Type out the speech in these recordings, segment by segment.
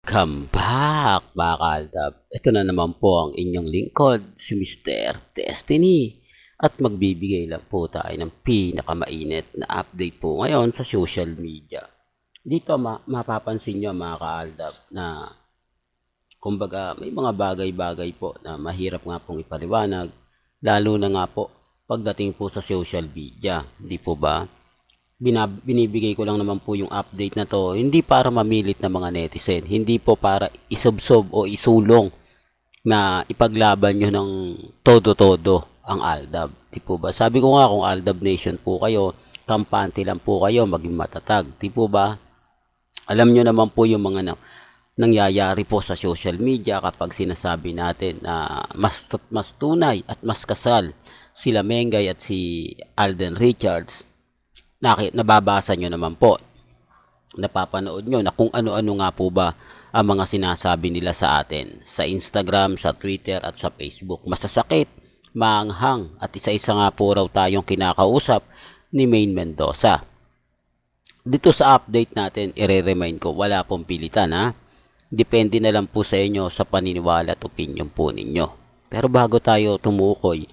Welcome back, mga kaaldab. Ito na naman po ang inyong lingkod, si Mr. Destiny. At magbibigay lang po tayo ng pinakamainit na update po ngayon sa social media. Dito mapapansin nyo, mga kaaldab, na kumbaga may mga bagay-bagay po na mahirap nga pong ipaliwanag. Lalo na nga po pagdating po sa social media. Di po ba? Binibigay ko lang naman po yung update na to, hindi para mamilit na mga netizen, hindi po para isubsob o isulong na ipaglaban nyo ng todo-todo ang Aldab. Di po ba? Sabi ko nga, kung Aldab Nation po kayo, kampante lang po kayo, maging matatag. Di po ba? Alam nyo naman po yung mga nangyayari po sa social media kapag sinasabi natin na mas tunay at mas kasal sila Mengay at si Alden Richards. Nababasa nyo naman po, napapanood nyo na kung ano-ano nga po ba ang mga sinasabi nila sa atin sa Instagram, sa Twitter at sa Facebook. Masasakit, maanghang at isa-isa nga po raw tayong kinakausap ni Maine Mendoza. Dito sa update natin, i-remind ko, wala pong pilitan ha. Depende na lang po sa inyo sa paniniwala at opinion po ninyo. Pero bago tayo tumukoy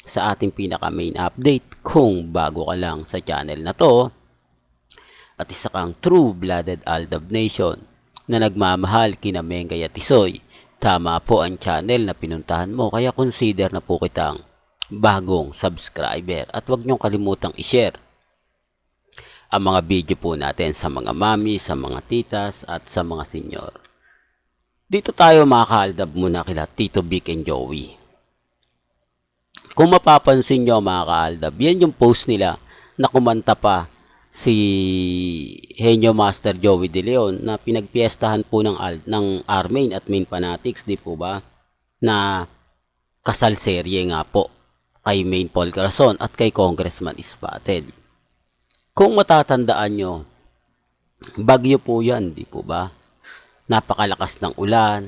sa ating pinaka main update, kung bago ka lang sa channel na to at isa kang true-blooded Aldab Nation na nagmamahal kina Mengay at Tisoy, tama po ang channel na pinuntahan mo, kaya consider na po kitang bagong subscriber at huwag niyong kalimutang i-share ang mga video po natin sa mga mami, sa mga titas at sa mga senyor. Dito tayo mga kaaldab muna kila Tito Vic and Joey. Kung mapapansin nyo mga kaaldab, yan yung post nila na kumanta pa si Henyo Master Joey De Leon na pinagpiestahan po ng Armain at Main Fanatics, di po ba? Na kasal serye nga po kay Main Paul Corazon at kay Congressman Spotted. Kung matatandaan nyo, bagyo po yan, di po ba? Napakalakas ng ulan,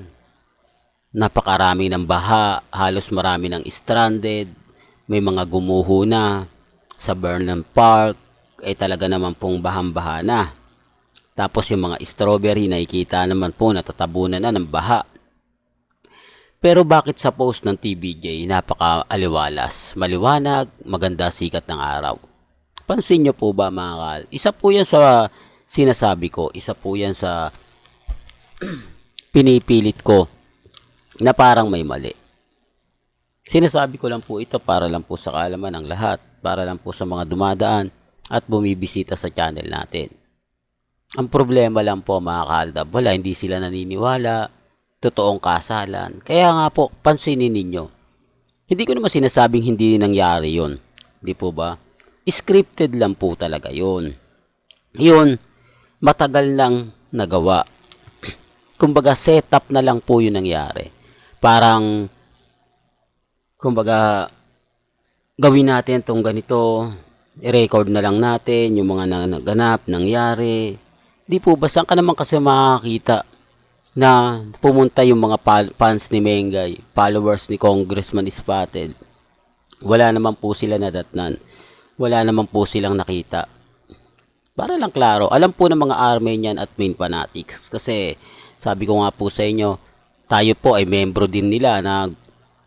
napakarami ng baha, halos marami ng stranded, may mga gumuho na sa Burnham Park, ay talaga naman pong bahang-baha na. Tapos yung mga strawberry, nakikita naman po natatabunan na ng baha. Pero bakit sa post ng TBJ, napaka-aliwalas, maliwanag, maganda sikat ng araw? Pansin nyo po ba mga kal? Isa po yan sa sinasabi ko, isa po yan sa pinipilit ko na parang may mali. Sinasabi ko lang po ito para lang po sa kaalaman ng lahat, para lang po sa mga dumadaan at bumibisita sa channel natin. Ang problema lang po mga kaaldab, wala, hindi sila naniniwala, totoong kasalan. Kaya nga po, pansinin ninyo. Hindi ko naman sinasabing hindi nangyari yon, di po ba? Scripted lang po talaga yon. Yun, matagal lang nagawa. Kumbaga, setup na lang po yun nangyari. Parang, kumbaga, gawin natin itong ganito, i-record na lang natin yung mga naganap, nangyari. Di po ba, saan ka naman kasi makakita na pumunta yung mga fans ni Mengay, followers ni Congressman Spotted? Wala naman po sila nadatnan. Wala naman po silang nakita. Para lang klaro, alam po ng mga Armenian at Main Fanatics kasi sabi ko nga po sa inyo, tayo po ay membro din nila na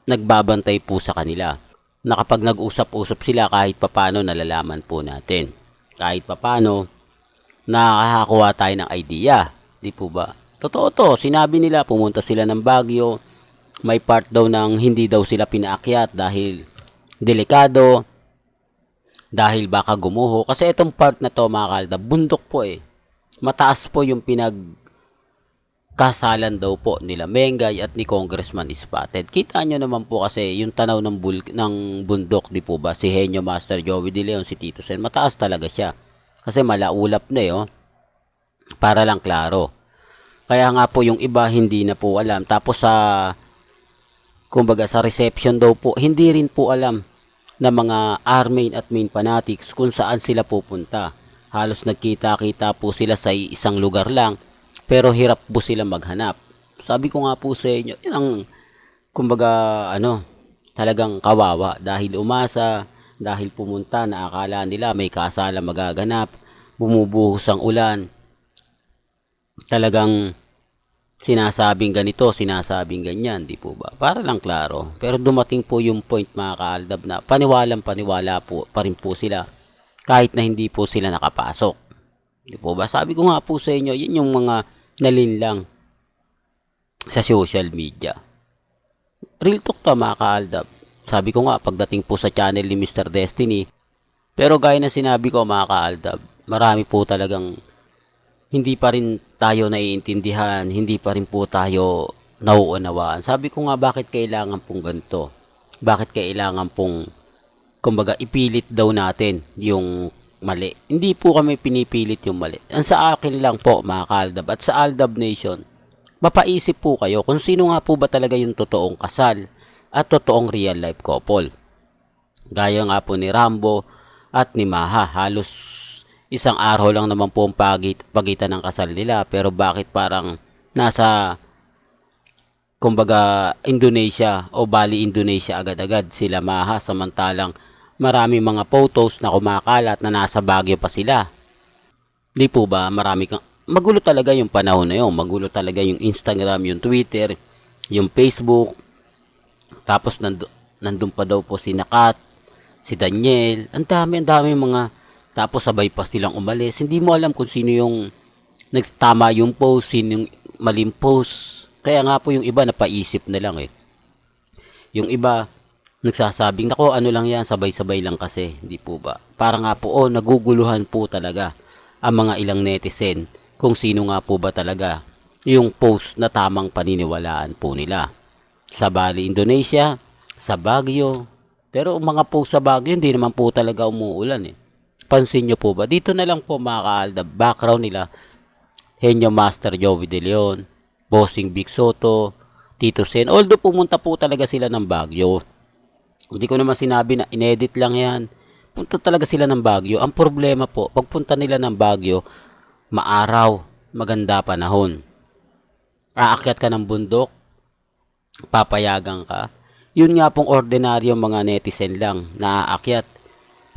nagbabantay po sa kanila. Na kapag nag-usap-usap sila kahit papano nalalaman po natin. Kahit papano nakakakuha tayo ng idea. Di po ba? Totoo to, sinabi nila pumunta sila ng Baguio. May part daw ng hindi daw sila pinaakyat dahil delikado. Dahil baka gumuho. Kasi itong part na to mga kalda, bundok po eh. Mataas po yung kasalan daw po nila Mengay at ni Congressman Spotted. Kita nyo naman po kasi yung tanaw ng bundok, di po ba? Si Henyo Master Joey De Leon, si Tito Sen, mataas talaga siya. Kasi malaulap na eh, oh. Para lang klaro. Kaya nga po yung iba hindi na po alam. Tapos kumbaga sa reception daw po, hindi rin po alam na mga Armain at Main Fanatics kung saan sila pupunta. Halos nagkita-kita po sila sa isang lugar lang. Pero hirap po sila maghanap. Sabi ko nga po sa inyo, yun ang, kumbaga, talagang kawawa. Dahil umasa, dahil pumunta na akala nila may kasala magaganap, bumubuhos ang ulan. Talagang sinasabing ganito, sinasabing ganyan, di po ba? Para lang klaro. Pero dumating po yung point mga kaaldab na paniwalang-paniwala po pa rin po sila kahit na hindi po sila nakapasok. Di po ba? Sabi ko nga po sa inyo, yun yung mga nalinlang sa social media. Real talk to mga kaaldab. Sabi ko nga, pagdating po sa channel ni Mr. Destiny, pero gaya na sinabi ko mga kaaldab, marami po talagang hindi pa rin tayo naiintindihan, hindi pa rin po tayo nauunawaan. Sabi ko nga, bakit kailangan pong ganito? Bakit kailangan pong, kumbaga, ipilit daw natin yung mali? Hindi po kami pinipilit yung mali. Ang sa akin lang po, mga kaaldab, at sa Aldab Nation, mapaisip po kayo kung sino nga po ba talaga yung totoong kasal at totoong real life couple. Gaya nga po ni Rambo at ni Maha, halos isang araw lang naman po ang pagitan ng kasal nila, pero bakit parang nasa, kumbaga, Indonesia o Bali, Indonesia agad-agad sila Maha, samantalang marami mga photos na kumakalat na nasa Baguio pa sila. Di po ba? Magulo talaga yung panahon na yun. Magulo talaga yung Instagram, yung Twitter, yung Facebook. Tapos nandun pa daw po si Nakat, si Daniel. Ang dami mga. Tapos sabay pa silang umalis. Hindi mo alam kung sino yung nagtama yung post, sino yung maling post. Kaya nga po yung iba napaisip na lang eh. Yung iba nagsasabing, nako ano lang yan, sabay-sabay lang kasi. Hindi po ba? Para nga po, naguguluhan po talaga ang mga ilang netizen kung sino nga po ba talaga yung post na tamang paniniwalaan po nila. Sa Bali, Indonesia, sa Baguio. Pero mga post sa Baguio, hindi naman po talaga umuulan eh. Pansin nyo po ba? Dito na lang po mga kaaldab, background nila, Henyo Master Joey De Leon, Bossing Big Soto, Tito Sen. Although pumunta po talaga sila ng Baguio. Hindi ko naman sinabi na inedit lang yan. Punta talaga sila ng Baguio. Ang problema po, pagpunta nila ng Baguio, maaraw, maganda panahon. Aakyat ka ng bundok, papayagan ka. Yun nga pong ordinaryong mga netizen lang na aakyat,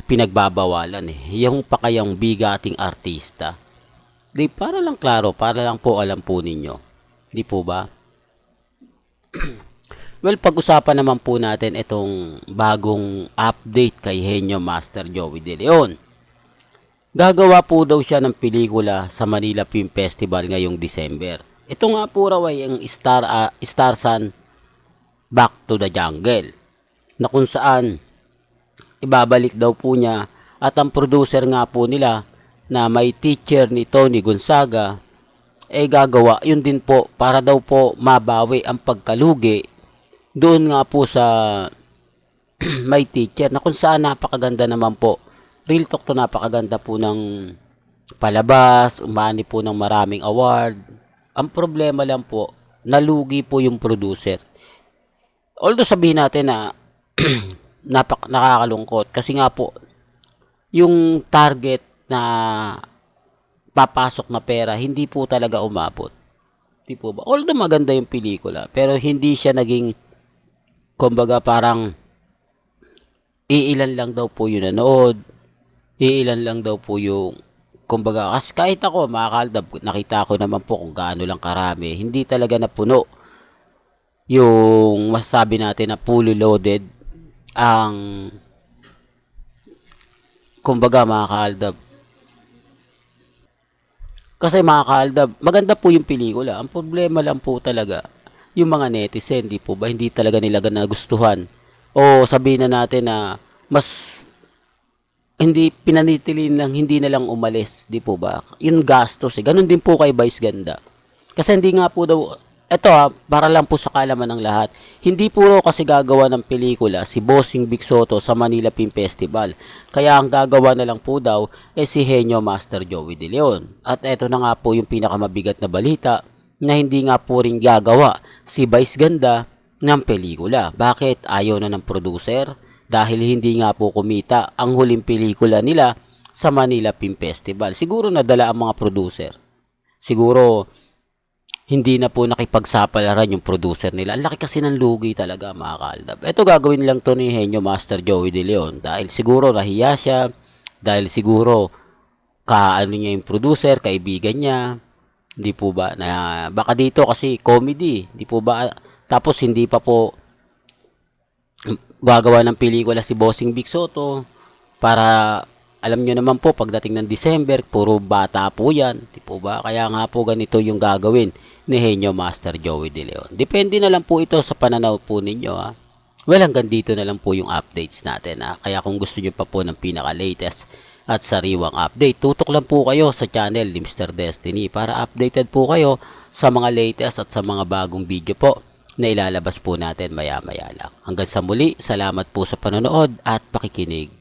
pinagbabawalan eh. Yung pa kayang bigating artista. Di, para lang klaro, para lang po alam po ninyo. Di po ba? Well, pag-usapan naman po natin itong bagong update kay Henyo Master Joey De Leon. Gagawa po daw siya ng pelikula sa Manila Film Festival ngayong December. Ito nga po raw ay ang Star Son Back to the Jungle, na kung saan ibabalik daw po niya, at ang producer nga po nila na may teacher ni Tony Gonzaga gagawa yun din po para daw po mabawi ang pagkalugi doon nga po sa may teacher, na kung saan napakaganda naman po. Real talk to, napakaganda po ng palabas, umani po ng maraming award. Ang problema lang po, nalugi po yung producer. Although sabihin natin na nakakalungkot kasi nga po yung target na papasok na pera hindi po talaga umabot. Di po ba? Although maganda yung pelikula, pero hindi siya naging, kumbaga, parang iilan lang daw po yung nanood, iilan lang daw po yung, kumbaga, kasi kahit ako mga kaaldab, nakita ko naman po kung gaano lang karami, hindi talaga napuno yung masasabi natin na fully loaded ang, kumbaga, mga kaaldab. Kasi mga kaaldab, maganda po yung pelikula. Ang problema lang po talaga, yung mga netizen, di po ba, hindi talaga nila nagustuhan. O sabihin na natin na mas hindi pinanitilin lang, hindi na lang umalis, di po ba? Yung gastos, ganun din po kay Vice Ganda. Kasi hindi nga po daw, eto para lang po sa kaalaman ng lahat, hindi po raw kasi gagawa ng pelikula si Bossing Big Soto sa Manila Film Festival. Kaya ang gagawa na lang po daw si Henyo Master Joey De Leon. At eto na nga po yung pinakamabigat na balita, na hindi nga po rin gagawa si Vice Ganda ng pelikula. Bakit? Ayaw na ng producer dahil hindi nga po kumita ang huling pelikula nila sa Manila Film Festival. Siguro nadala ang mga producer. Siguro hindi na po nakipagsapalaran yung producer nila. Ang laki kasi ng lugi talaga mga kaaldab. Ito gagawin lang to ni Henyo Master Joey De Leon dahil siguro nahiya siya, dahil siguro kaano niya yung producer, kaibigan niya, Di po ba? Na baka dito kasi comedy, di po ba? Tapos hindi pa po gagawa ng pelikula si Bossing Big Soto para alam nyo naman po pagdating ng December, puro bata po yan. Di po ba? Kaya nga po ganito yung gagawin ni Henyo Master Joey De Leon. Depende na lang po ito sa pananaw po ninyo ha. Well, hanggang dito na lang po yung updates natin ha. Kaya kung gusto nyo pa po ng pinaka-latest at sariwang update, tutok lang po kayo sa channel ni Mr. Destiny para updated po kayo sa mga latest at sa mga bagong video po na ilalabas po natin maya-maya lang. Hanggang sa muli, salamat po sa panonood at pakikinig.